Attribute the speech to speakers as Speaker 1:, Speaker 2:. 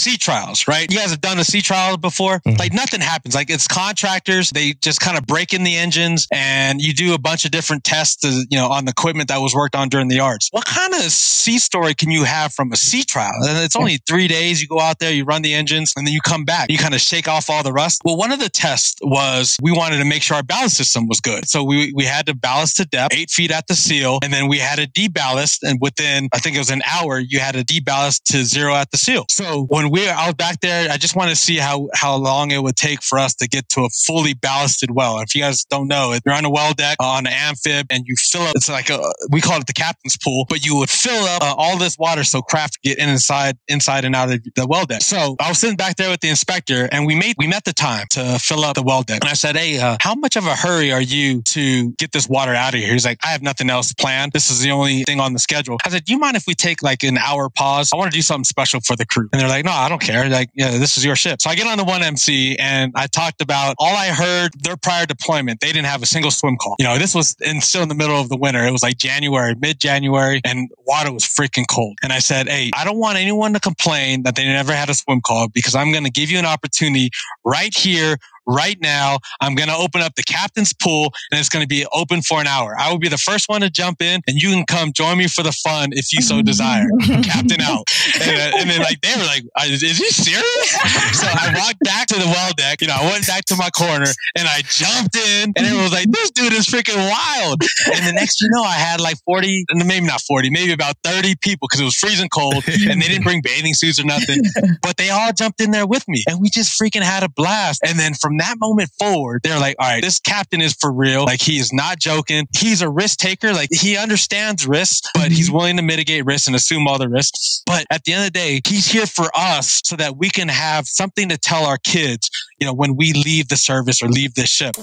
Speaker 1: sea trials, right? You guys have done the sea trials before. Like nothing happens. Like it's contractors. They just kind of break in the engines and you do a bunch of different tests, on the equipment that was worked on during the yards. What kind of sea story can you have from a sea trial? And it's only 3 days. You go out there, you run the engines, and then you come back. You kind of shake off all the rust. Well, one of the tests was we wanted to make sure our ballast system was good. So we had to ballast to depth, 8 feet at the seal, and then we had to deballast. And within, I think it was an hour, you had to deballast to 0 at the seal. So when I was back there, I just wanted to see how long it would take for us to get to a fully ballasted well. If you guys don't know, you're on a well deck on an amphib and you fill up, it's like we call it the captain's pool, but you would fill up all this water so craft get inside and out of the well deck. So I was sitting back there with the inspector and we met the time to fill up the well deck. And I said, hey, how much of a hurry are you to get this water out of here? He's like, I have nothing else planned. This is the only thing on the schedule. I said, do you mind if we take like an hour pause? I want to do something special for the crew. And they're like, no, I don't care. Like, yeah, this is your ship. So I get on the 1MC and I talked about all I heard their prior deployment. They didn't have a single swim call. This was still in the middle of the winter. It was like mid-January, and water was freaking cold. And I said, hey, I don't want anyone to complain that they never had a swim call because I'm going to give you an opportunity right here, right now. I'm going to open up the captain's pool and it's going to be open for an hour. I will be the first one to jump in and you can come join me for the fun if you so desire. Captain out. And then like, they were like, is he serious? So I walked back to the well deck. I went back to my corner and I jumped in and it was like, this dude is freaking wild. And the next, I had like 40, maybe not 40, maybe about 30 people because it was freezing cold and they didn't bring bathing suits or nothing, but they all jumped in there with me and we just freaking had a blast. And then from that moment forward, they're like, all right, this captain is for real. Like he is not joking. He's a risk taker. Like he understands risks, but he's willing to mitigate risks and assume all the risks. But at the end of the day, he's here for us so that we can have something to tell our kids, when we leave the service or leave this ship.